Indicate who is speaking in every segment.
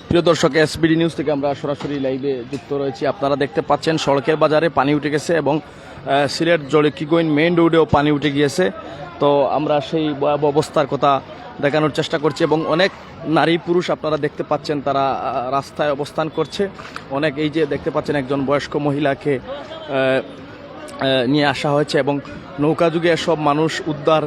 Speaker 1: প্রিয় দর্শক, SBD news থেকে আমরা সরাসরি লাইভে যুক্ত রয়েছি। আপনারা দেখতে পাচ্ছেন সড়কের বাজারে পানি উঠে গেছে এবং সিলেট জকিগঞ্জ মেইন রোডেও পানি উঠে গিয়েছে। তো আমরা সেই ভয়াবহ অবস্থার কথা দেখানোর চেষ্টা করছি এবং অনেক নারী পুরুষ আপনারা দেখতে পাচ্ছেন তারা রাস্তায় অবস্থান করছে। অনেক এই যে দেখতে পাচ্ছেন একজন বয়স্ক মহিলাকে নিয়ে আসা হয়েছে এবং নৌকা যুগে সব মানুষ উদ্ধার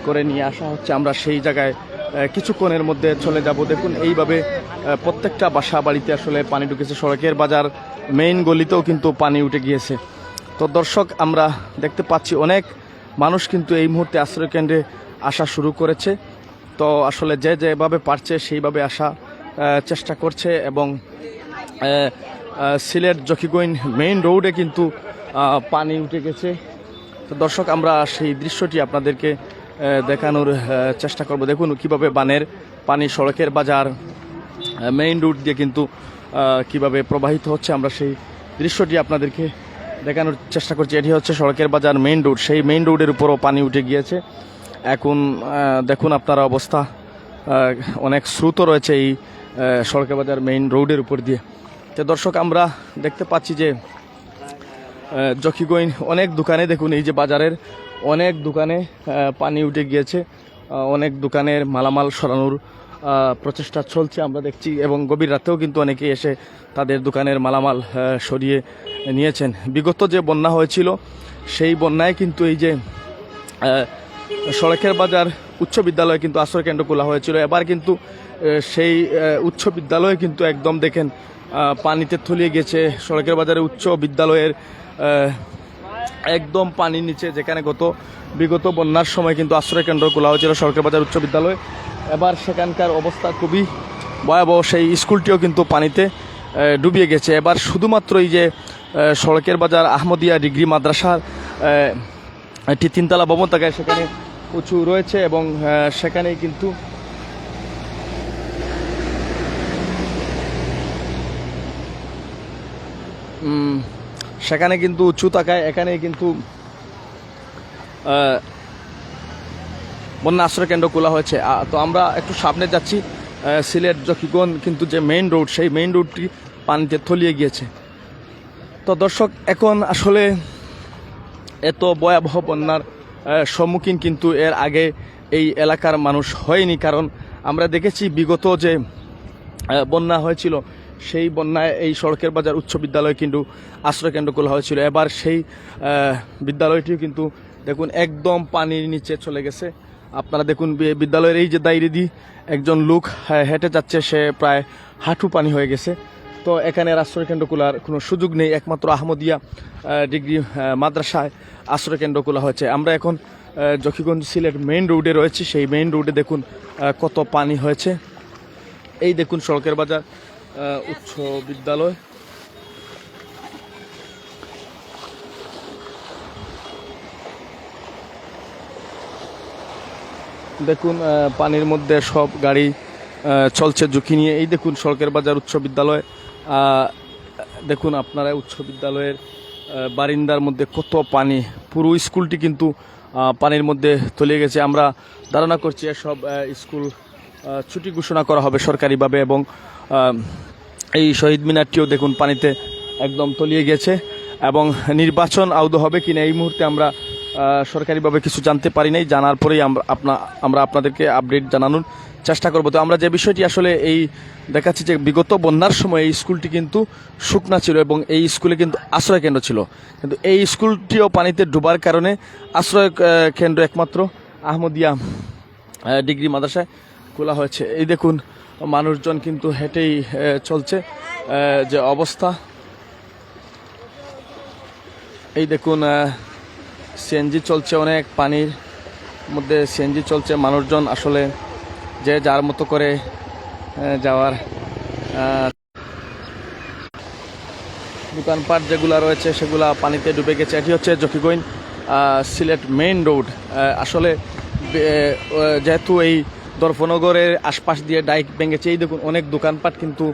Speaker 1: করে নিয়ে আসা হচ্ছে। আমরা সেই জায়গায় কিছুক্ষণের মধ্যে চলে যাব। দেখুন এইভাবে প্রত্যেকটা বাসা বাড়িতে আসলে পানি ঢুকেছে, সড়কের বাজার মেইন গলিতেও কিন্তু পানি উঠে গিয়েছে। তো দর্শক, আমরা দেখতে পাচ্ছি অনেক মানুষ কিন্তু এই মুহূর্তে আশ্রয়কেন্দ্রে আসা শুরু করেছে। তো আসলে যে যেভাবে পারছে সেইভাবে আসা চেষ্টা করছে এবং সিলেট জকিগঞ্জ মেইন রোডে কিন্তু পানি উঠে গেছে। তো দর্শক, আমরা সেই দৃশ্যটি আপনাদেরকে দেখানোর চেষ্টা করব। দেখুন কিভাবে বানের পানি সড়কের বাজার মেইন রোড দিয়ে কিন্তু কিভাবে প্রবাহিত হচ্ছে। আমরা সেই দৃশ্যটি আপনাদেরকে দেখানোর চেষ্টা করছি। এটি হচ্ছে সড়কের বাজার মেইন রোড, সেই মেইন রোডের উপরও পানি উঠে গিয়েছে। এখন দেখুন আপনারা অবস্থা, অনেক স্রোত রয়েছে এই সড়কের বাজার মেইন রোডের উপর দিয়ে। তো দর্শক, আমরা দেখতে পাচ্ছি যে জকিগঞ্জ অনেক দোকানে, দেখুন এই যে বাজারের অনেক দোকানে পানি উঠে গিয়েছে। অনেক দোকানের মালামাল সরানোর প্রচেষ্টা চলছে আমরা দেখছি এবং গভীর রাতেও কিন্তু অনেকেই এসে তাদের দোকানের মালামাল সরিয়ে নিয়েছেন। বিগত যে বন্যা হয়েছিল সেই বন্যায় কিন্তু এই যে সড়কের বাজার উচ্চ বিদ্যালয়ে কিন্তু আশ্রয়কেন্দ্র খোলা হয়েছিল। এবার কিন্তু সেই উচ্চ বিদ্যালয়ে কিন্তু একদম দেখেন পানিতে তলিয়ে গেছে। সড়কের বাজারে উচ্চ বিদ্যালয়ের একদম পানির নিচে, যেখানে বিগত বন্যার সময় কিন্তু আশ্রয়কেন্দ্র খোলা হয়েছিল সড়কের বাজার উচ্চ বিদ্যালয়, এবার সেখানকার অবস্থা খুবই ভয়াবহ। সেই স্কুলটিও কিন্তু পানিতে ডুবিয়ে গেছে। এবার শুধুমাত্র এই যে সড়কের বাজার আহমদিয়া ডিগ্রি মাদ্রাসার একটি তিনতলা ভবন থাকে, সেখানে উঁচু রয়েছে এবং সেখানেই কিন্তু উঁচু থাকায় এখানে কিন্তু বন্যা আশ্রয় কেন্দ্র খোলা হয়েছে। তো আমরা একটু সামনে যাচ্ছি। সিলেট জকিগঞ্জ কিন্তু যে মেইন রোড, সেই মেইন রোডটি পানিতে তলিয়ে গিয়েছে। তো দর্শক, এখন আসলে এত ভয়াবহ বন্যার সম্মুখীন কিন্তু এর আগে এই এলাকার মানুষ হয়নি। কারণ আমরা দেখেছি বিগত যে বন্যা হয়েছিল সেই বন্যায় এই সড়কের বাজার উচ্চ বিদ্যালয় কিন্তু আশ্রয়কেন্দ্র খোলা হয়েছিল। এবার সেই বিদ্যালয়টিও কিন্তু দেখুন একদম পানির নিচে চলে গেছে। আপনারা দেখুন বিদ্যালয়ের এই যে দাঁড়িয়ে দিয়ে একজন লোক হেঁটে যাচ্ছে, সে প্রায় হাঁটু পানি হয়ে গেছে। তো এখানে আশ্রয়কেন্দ্র খোলার কোনো সুযোগ নেই, একমাত্র আহমদিয়া ডিগ্রি মাদ্রাসায় আশ্রয়কেন্দ্র খোলা হয়েছে। আমরা এখন জকিগঞ্জ সিলেট মেইন রোডে রয়েছি। সেই মেইন রোডে দেখুন কত পানি হয়েছে। এই দেখুন সড়কের বাজার উচ্চ বিদ্যালয়, দেখুন পানির মধ্যে সব গাড়ি চলছে ঝুঁকি নিয়ে। এই দেখুন সড়কের বাজার উচ্চ বিদ্যালয়, দেখুন আপনারা উচ্চ বিদ্যালয়ের বারিন্দার মধ্যে কত পানি, পুরো স্কুলটি কিন্তু পানির মধ্যে তলিয়ে গেছে। আমরা ধারণা করছি সব স্কুল ছুটি ঘোষণা করা হবে সরকারিভাবে এবং এই শহীদ মিনারটিও দেখুন পানিতে একদম তলিয়ে গেছে এবং নির্বাচন আদৌ হবে কিনা এই মুহূর্তে আমরা সরকারিভাবে কিছু জানতে পারি নাই। জানার পরেই আমরা আপনাদেরকে আপডেট জানানোর চেষ্টা করব। তো আমরা যে বিষয়টি আসলে এই দেখাচ্ছি যে বিগত বন্যার সময় এই স্কুলটি কিন্তু শুকনা ছিল এবং এই স্কুলে কিন্তু আশ্রয় কেন্দ্র ছিল, কিন্তু এই স্কুলটিও পানিতে ডুবার কারণে আশ্রয় কেন্দ্র একমাত্র আহমদিয়া ডিগ্রি মাদ্রাসায় খোলা হয়েছে। এই দেখুন মানুষজন কিন্তু হেঁটেই চলছে, যে অবস্থা। এই দেখুন সিএনজি চলছে, অনেক পানির মধ্যে সিএনজি চলছে। মানুষজন আসলে যে যার মতো করে যাওয়ার, দোকানপাট যেগুলো রয়েছে সেগুলা পানিতে ডুবে গেছে। এটি হচ্ছে জকিগঞ্জ সিলেট মেইন রোড। আসলে যেহেতু এই দর্পনগরের আশপাশ দিয়ে ডাইক ভেঙেছে, এই দেখুন অনেক দোকানপাট কিন্তু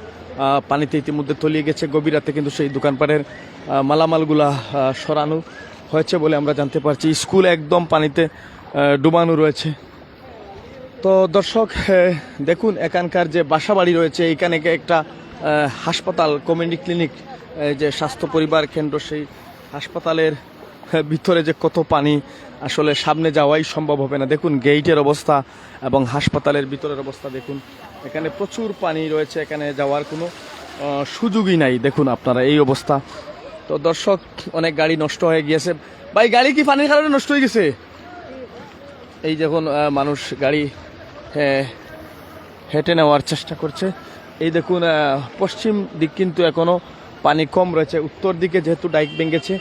Speaker 1: পানিতে ইতিমধ্যে তলিয়ে গেছে। গভীর রাতে কিন্তু সেই দোকানপাটের মালামালগুলা সরানো হয়েছে বলে আমরা জানতে পারছি। স্কুল একদম পানিতে ডুবানো রয়েছে। তো দর্শক দেখুন এখানকার যে বাসাবাড়ি রয়েছে এখানে একটা হাসপাতাল কমিউনিটি ক্লিনিক যে স্বাস্থ্য পরিবার কেন্দ্র সেই হাসপাতালের ভিতরে যে কত পানি আসলে সামনে যাওয়াই সম্ভব হবে না। দেখুন গেইটের অবস্থা এবং হাসপাতালের ভিতরের অবস্থা দেখুন, এখানে প্রচুর পানি রয়েছে, এখানে যাওয়ার কোনো সুযোগই নাই। দেখুন আপনারা এই অবস্থা। তো দর্শক অনেক গাড়ি নষ্ট হয়ে গিয়েছে। ভাই গাড়ি কি পানির কারণে নষ্ট হয়ে গেছে? এই দেখুন মানুষ গাড়ি হেঁটে নেওয়ার চেষ্টা করছে। এই দেখুন পশ্চিম দিক কিন্তু এখনো পানি কম রয়েছে, উত্তর দিকে যেহেতু ডাইক ভেঙেছে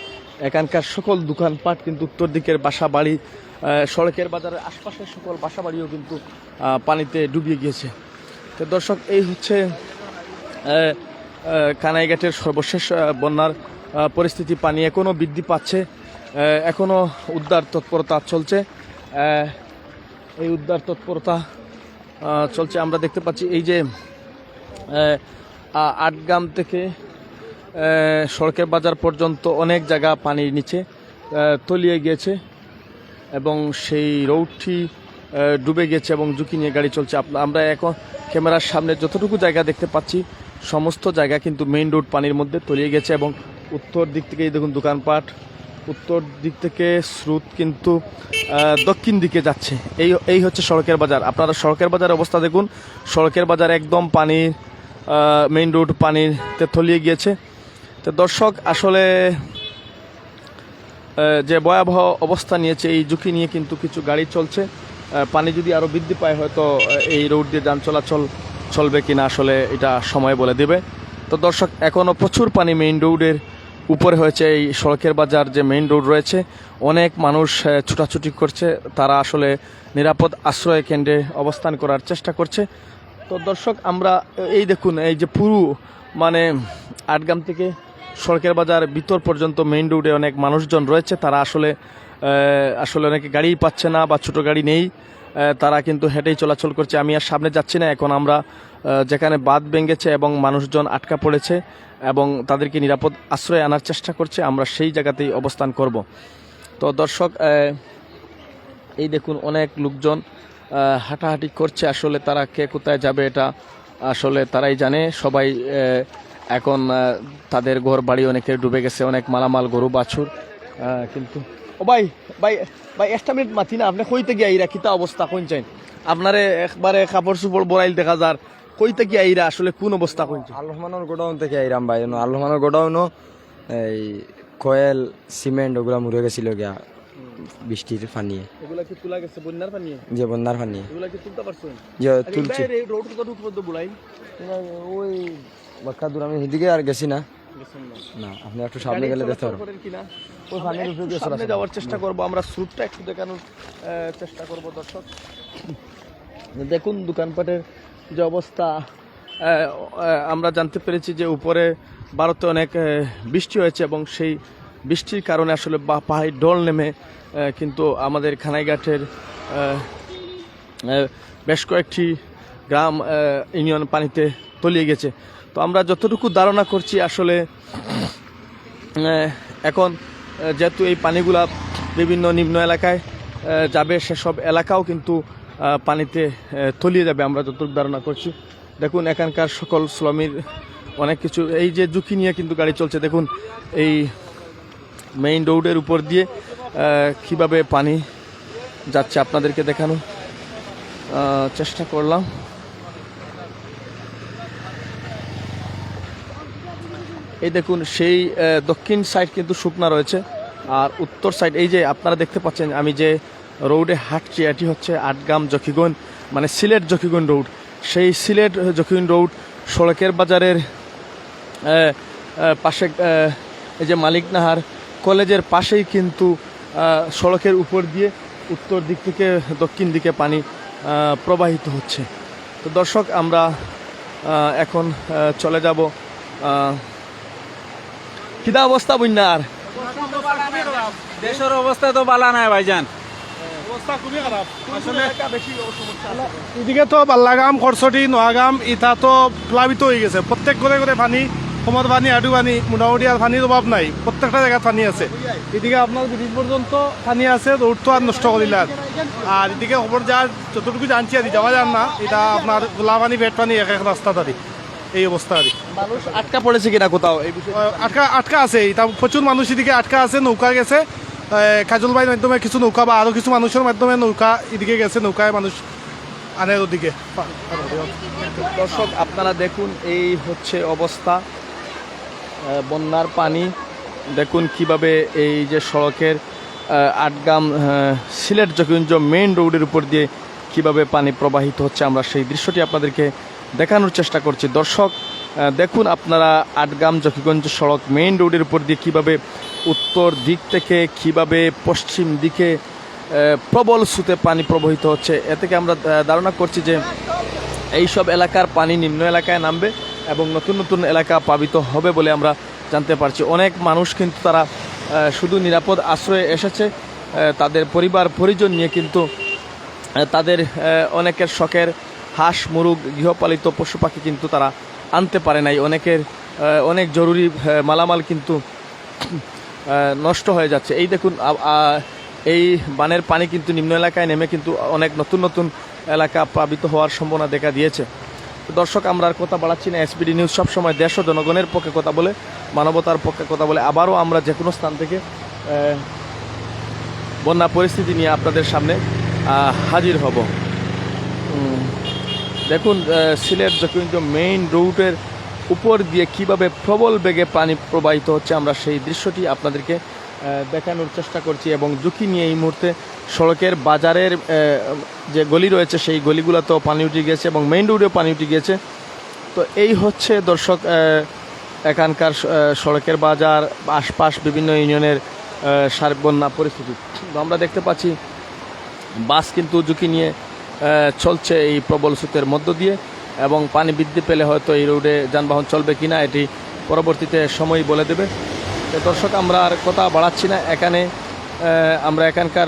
Speaker 1: এখানকার সকল দোকানপাট কিন্তু উত্তর দিকের বাসা বাড়ি সড়কের বাজারের আশপাশের সকল বাসা বাড়িও কিন্তু পানিতে ডুবিয়ে গিয়েছে। তো দর্শক এই হচ্ছে কানাইঘাটের সর্বশেষ বন্যার পরিস্থিতি। পানি এখনও বৃদ্ধি পাচ্ছে, এখনও উদ্ধার তৎপরতা চলছে। এই উদ্ধার তৎপরতা চলছে। আমরা দেখতে পাচ্ছি এই যে আটগ্রাম থেকে সড়কের বাজার পর্যন্ত অনেক জায়গা পানির নিচে তলিয়ে গিয়েছে এবং সেই রোডটি ডুবে গেছে এবং ঝুঁকি নিয়ে গাড়ি চলছে। আমরা এখন ক্যামেরার সামনে যতটুকু জায়গা দেখতে পাচ্ছি সমস্ত জায়গা কিন্তু মেইন রোড পানির মধ্যে তলিয়ে গেছে এবং উত্তর দিক থেকে দেখুন দোকানপাট, উত্তর দিক থেকে স্রোত কিন্তু দক্ষিণ দিকে যাচ্ছে। এই হচ্ছে সড়কের বাজার। আপনারা সড়কের বাজার অবস্থা দেখুন, সড়কের বাজার একদম পানির মেইন রোড পানিতে তলিয়ে গিয়েছে। তো দর্শক আসলে যে ভয়াবহ অবস্থা নিয়েছে এই ঝুঁকি নিয়ে কিন্তু কিছু গাড়ি চলছে। পানি যদি আরও বৃদ্ধি পায় হয়তো এই রোড দিয়ে যান চলাচল চলবে কিনা আসলে এটা সময় বলে দেবে। তো দর্শক এখনও প্রচুর পানি মেইন রোডের উপরে হয়েছে। এই সড়কের বাজার যে মেইন রোড রয়েছে অনেক মানুষ ছুটাছুটি করছে, তারা আসলে নিরাপদ আশ্রয় কেন্দ্রে অবস্থান করার চেষ্টা করছে। তো দর্শক আমরা এই দেখুন এই যে পুরো মানে আটগ্রাম থেকে সড়কের বাজার ভিতর পর্যন্ত মেইন রোডে অনেক মানুষজন রয়েছে, তারা আসলে অনেকে গাড়ি পাচ্ছে না বা ছোটো গাড়ি নেই, তারা কিন্তু হেঁটেই চলাচল করছে। আমি আর সামনে যাচ্ছি না, এখন আমরা যেখানে বাঁধ ভেঙেছে এবং মানুষজন আটকা পড়েছে এবং তাদেরকে নিরাপদ আশ্রয় আনার চেষ্টা করছে, আমরা সেই জায়গাতেই অবস্থান করব। তো দর্শক এই দেখুন অনেক লোকজন হাঁটাহাঁটি করছে, আসলে তারা কে কোথায় যাবে এটা আসলে তারাই জানে। সবাই এখন তাদের ঘর বাড়ি অনেকের ডুবে গেছে, অনেক মালামাল গরু বাছুর কিন্তু ও ভাই ভাই ভাই একটা মিনিট মাতি না, আপনি কইতে গিয়ে আইরা কিতা অবস্থা কোন চাই আপনারে একবারে কাপড় চোপড় বড়াইল দেখা যার কইতে গিয়ে আইরা আসলে কোন অবস্থা কোন চাই?
Speaker 2: আলহমানের গোডাউন থেকে আইরাম ভাই, আলহমানের গোডাউনও এই কয়েল সিমেন্ট ওগুলা মুড়ে গেছিল গিয়া বৃষ্টির পানি।
Speaker 1: এগুলা কি তুলা গেছে বন্যার পানি?
Speaker 2: যে বন্যার পানি
Speaker 1: এগুলা কি তুলতে পারছেন?
Speaker 2: যে তুলছি
Speaker 1: এই রোড কত কত বুলাই
Speaker 2: ওই বাক্কা দূর আমি এদিকে আর গেছি না। না আপনি একটু সামনে গেলে দেখতে পারবেন
Speaker 1: কিনা।
Speaker 2: ওই পানির উপরে দিয়ে
Speaker 1: সামনে যাওয়ার চেষ্টা করব, আমরা স্রোতটা একটু দেখানোর চেষ্টা করব। দর্শক দেখুন দোকানপাটের যে অবস্থা, আমরা জানতে পেরেছি যে উপরে ভারতে অনেক বৃষ্টি হয়েছে এবং সেই বৃষ্টির কারণে আসলে পাহাড়ি ঢল নেমে কিন্তু আমাদের খানাইঘাটের বেশ কয়েকটি গ্রাম ইউনিয়ন পানিতে তলিয়ে গেছে। তো আমরা যতটুকু ধারণা করছি আসলে এখন যেহেতু এই পানিগুলা বিভিন্ন নিম্ন এলাকায় যাবে, সেসব এলাকাও কিন্তু পানিতে তলিয়ে যাবে আমরা যতটুকু ধারণা করছি। দেখুন এখানকার সকল শ্রমিক অনেক কিছু এই যে ঝুঁকি নিয়ে কিন্তু গাড়ি চলছে। দেখুন এই মেইন রোডের উপর দিয়ে কিভাবে পানি যাচ্ছে আপনাদেরকে দেখানো চেষ্টা করলাম। এই দেখুন সেই দক্ষিণ সাইড কিন্তু শুকনা রয়েছে আর উত্তর সাইড এই যে আপনারা দেখতে পাচ্ছেন আমি যে রোডে হাঁটছি এটি হচ্ছে আটগ্রাম জকিগঞ্জ মানে সিলেট জকিগঞ্জ রোড। সেই সিলেট জকিগঞ্জ রোড সড়কের বাজারের পাশে এই যে মালিকনাহার কলেজের পাশেই কিন্তু সড়কের উপর দিয়ে উত্তর দিক থেকে দক্ষিণ দিকে পানি প্রবাহিত হচ্ছে। তো দর্শক আমরা এখন চলে যাব। কিদা অবস্থা বন্যার?
Speaker 3: দেশের অবস্থা তো ভালো নাই ভাইজান,
Speaker 4: অবস্থা খুবই খারাপ আসলে। এদিকে তো বাল্লাগাম খরচটি নোয়াগাম ইটা তো প্লাবিত হয়ে গেছে, প্রত্যেক ঘরে ঘরে পানি, কোমর পানি হাঁটু পানি মোটামুটি আর পানির অভাব নাই, প্রত্যেকটা জায়গায় পানি আছে। এদিকে আপনার ব্রিজ পর্যন্ত পানি আছে, রোড তো আর নষ্ট করিলে আর এদিকে খবর যা যতটুকু জানছি আর যাওয়া যান না, এটা আপনার গোলা পানি পেট পানি এক এক রাস্তা দাঁড়ি এই অবস্থা আর
Speaker 1: মানুষ আটকা পড়েছে কিনা কোথাও এই বিষয়ে?
Speaker 4: আটকা আছে, এটা প্রচুর মানুষ এদিকে আটকা আছে, নৌকা গেছে কাজল ভাইয়ের মাধ্যমে কিছু নৌকা বা আরও কিছু মানুষের মাধ্যমে নৌকা এদিকে গেছে, নৌকায় মানুষ আনে ওদিকে।
Speaker 1: দর্শক আপনারা দেখুন এই হচ্ছে অবস্থা, বন্যার পানি দেখুন কিভাবে এই যে সড়কের আটগাম সিলেট জকিগঞ্জ মেইন রোডের উপর দিয়ে কিভাবে পানি প্রবাহিত হচ্ছে, আমরা সেই দৃশ্যটি আপনাদেরকে দেখানোর চেষ্টা করছি। দর্শক দেখুন আপনারা আটগাম জকিগঞ্জ সড়ক মেইন রোডের উপর দিয়ে কিভাবে উত্তর দিক থেকে কিভাবে পশ্চিম দিকে প্রবল স্রোতে পানি প্রবাহিত হচ্ছে। এ থেকে আমরা ধারণা করছি যে এই সব এলাকার পানি নিম্ন এলাকায় নামবে এবং নতুন নতুন এলাকা প্লাবিত হবে বলে আমরা জানতে পারছি। অনেক মানুষ কিন্তু তারা শুধু নিরাপদ আশ্রয়ে এসেছে, তাদের পরিবার পরিজন নিয়ে, কিন্তু তাদের অনেকের শখের হাঁস মুরগ গৃহপালিত পশু পাখি কিন্তু তারা আনতে পারে নাই। অনেকের অনেক জরুরি মালামাল কিন্তু নষ্ট হয়ে যাচ্ছে। এই দেখুন এই বানের পানি কিন্তু নিম্ন এলাকায় নেমে কিন্তু অনেক নতুন নতুন এলাকা প্লাবিত হওয়ার সম্ভাবনা দেখা দিয়েছে। দর্শক আমরা আর কথা বাড়াচ্ছি না, এসবিডি নিউজ সবসময় দেশ ও জনগণের পক্ষে কথা বলে, মানবতার পক্ষে কথা বলে। আবারও আমরা যে কোনো স্থান থেকে বন্যা পরিস্থিতি নিয়ে আপনাদের সামনে হাজির হব। দেখুন সিলেট জকিগঞ্জ মেইন রুটের উপর দিয়ে কিভাবে প্রবল বেগে পানি প্রবাহিত হচ্ছে, আমরা সেই দৃশ্যটি আপনাদেরকে দেখানোর চেষ্টা করছি এবং ঝুঁকি নিয়ে এই মুহূর্তে সড়কের বাজারের যে গলি রয়েছে সেই গলিগুলোতেও পানি উঠে গিয়েছে এবং মেইন রোডেও পানি উঠে গিয়েছে। তো এই হচ্ছে দর্শক এখানকার সড়কের বাজার আশপাশ বিভিন্ন ইউনিয়নের বন্যা পরিস্থিতি। তো আমরা দেখতে পাচ্ছি বাস কিন্তু ঝুঁকি নিয়ে চলছে এই প্রবল স্রোতের মধ্য দিয়ে এবং পানি বৃদ্ধি পেলে হয়তো এই রোডে যানবাহন চলবে কিনা এটি পরবর্তীতে সময় বলে দেবে। তো দর্শক আমরা আর কথা বাড়াচ্ছি না, এখানে আমরা এখানকার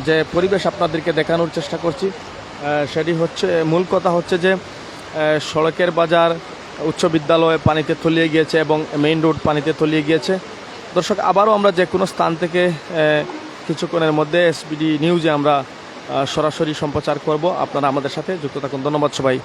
Speaker 1: যে পরিবেশ আপনাদেরকে দেখানোর চেষ্টা করছি। সেটি হচ্ছে মূল কথা হচ্ছে যে সড়কের বাজার উচ্চ বিদ্যালয় পানিতে তলিয়ে গিয়েছে এবং মেইন রোড পানিতে তলিয়ে গিয়েছে। দর্শক আবারও আমরা যে কোনো স্থান থেকে কিছুক্ষণের মধ্যে এসবিডি নিউজে আমরা সরাসরি সম্প্রচার করব, আপনারা আমাদের সাথে যুক্ত থাকুন। ধন্যবাদ সবাই।